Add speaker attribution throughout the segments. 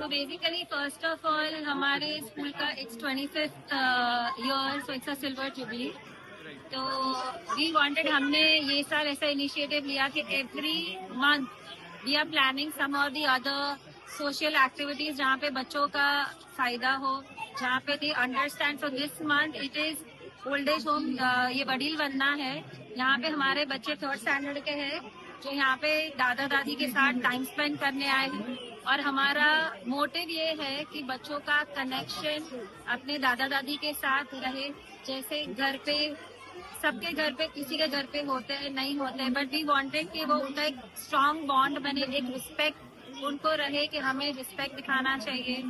Speaker 1: So basically, first of all, हमारे school का it's 25th year, so it's a silver jubilee. तो we wanted, हमने ये साल ऐसा इनिशिएटिव लिया कि every month we are planning some or the other social activities जहाँ पे बच्चों का फायदा हो, जहाँ पे they understand. So this month it is old age home, ये वडील बनना है. यहाँ पे हमारे बच्चे 3rd स्टैंडर्ड के हैं जो यहाँ पे दादा दादी के साथ टाइम स्पेंड करने आए हैं. और हमारा मोटिव ये है कि बच्चों का कनेक्शन अपने दादा दादी के साथ रहे. जैसे घर पे सबके घर पे, किसी के घर पे होते हैं, नहीं होते हैं, बट वी वांटेड कि वो उनका एक स्ट्रांग बॉन्ड बने, एक रिस्पेक्ट उनको रहे कि हमें रिस्पेक्ट दिखाना चाहिए,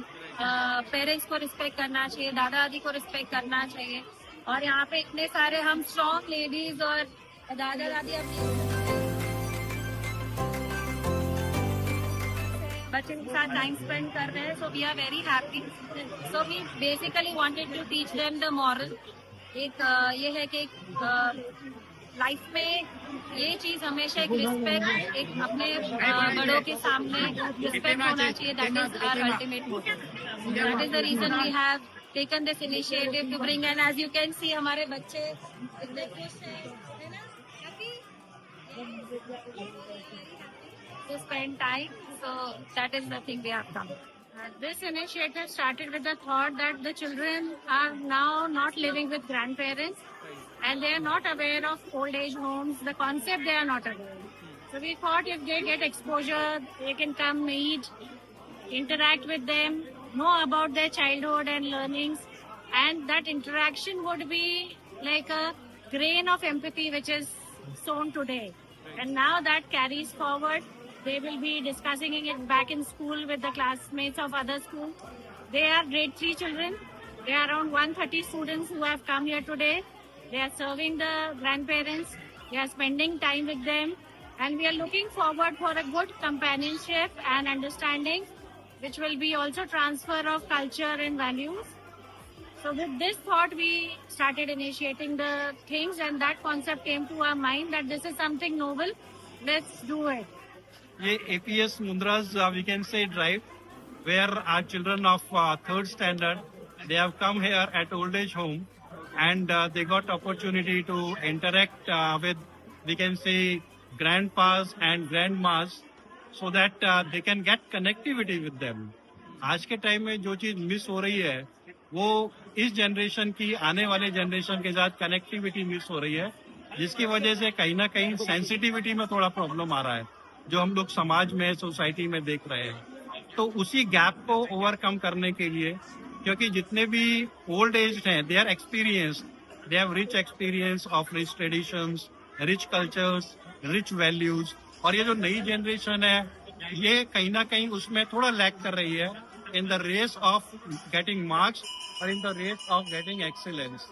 Speaker 1: पेरेंट्स को रिस्पेक्ट करना चाहिए, दादा दादी को रिस्पेक्ट करना चाहिए. और यहाँ पे इतने सारे हम स्ट्रॉन्ग लेडीज और दादा दादी अपने बच्चे के साथ टाइम स्पेंड कर रहे हैं. So we are very happy. So we basically wanted to teach them the moral. एक ये है कि लाइफ में ये चीज हमेशा एक रिस्पेक्ट, एक अपने बड़ों के सामने रिस्पेक्ट होना चाहिए. That is our ultimate motive. That is the reason we have taken this initiative to bring, and as you can see हमारे बच्चे इतने खुश हैं, है ना, happy to spend time. So that is the thing we have done. This initiative started with the thought that the children are now not living with grandparents and they are not aware of old age homes. The concept they are not aware. So we thought if they get exposure, they can come meet, interact with them, know about their childhood and learnings, and that interaction would be like a grain of empathy which is sown today. And now that carries forward. They will be discussing it back in school with the classmates of other schools. They are grade 3 children. There are around 130 students who have come here today. They are serving the grandparents. They are spending time with them. And we are looking forward for a good companionship and understanding, which will be also transfer of culture and values. So with this thought, we started initiating the things, and that concept came to our mind that this is something novel. Let's do it.
Speaker 2: ये APS Mundra's we can say drive, where our children of 3rd standard, they have come here at old age home, and they got opportunity to interact with, we can say, grandpas and grandmas, so that they can get connectivity with them. आज के time में जो चीज miss हो रही है वो इस जनरेशन की आने वाले जनरेशन के साथ कनेक्टिविटी मिस हो रही है, जिसकी वजह से कहीं ना कहीं सेंसिटिविटी में थोड़ा प्रॉब्लम आ रहा है जो हम लोग समाज में, सोसाइटी में देख रहे हैं. तो उसी गैप को ओवरकम करने के लिए, क्योंकि जितने भी ओल्ड एज हैं, they are experience, they have rich experience of rich traditions, rich cultures, rich values. और ये जो नई जनरेशन है ये कहीं ना कहीं उसमें थोड़ा लैक कर रही है in the race of getting marks और in the race of getting excellence.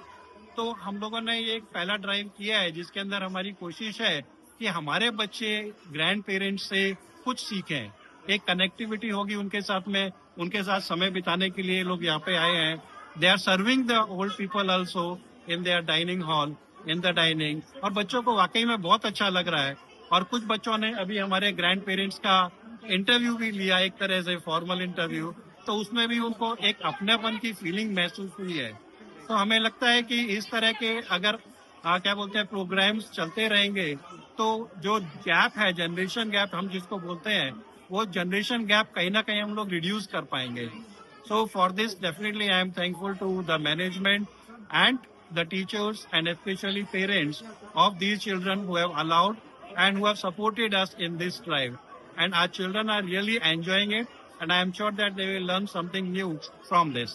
Speaker 2: तो हम लोगों ने ये एक पहला ड्राइव किया है जिसके अंदर हमारी कोशिश है कि हमारे बच्चे ग्रैंड पेरेंट्स से कुछ सीखें. एक कनेक्टिविटी होगी उनके साथ में, उनके साथ समय बिताने के लिए लोग यहाँ पे आए हैं. They are serving the old people also in their dining hall, in the dining. और बच्चों को वाकई में बहुत अच्छा लग रहा है. और कुछ बच्चों ने अभी हमारे ग्रैंड पेरेंट्स का इंटरव्यू भी लिया, एक तरह से फॉर्मल इंटरव्यू, तो उसमें भी उनको एक अपनेपन की फीलिंग महसूस हुई है. तो हमें लगता है कि इस तरह के अगर क्या बोलते हैं प्रोग्राम्स चलते रहेंगे तो जो गैप है, जनरेशन गैप हम जिसको बोलते हैं, वो जनरेशन गैप कहीं ना कहीं हम लोग रिड्यूस कर पाएंगे. So for this definitely I am thankful to the management and the teachers and especially parents of these children who have allowed and who have supported us in this drive. And our children are really enjoying it, and I am sure that they will learn something new from this.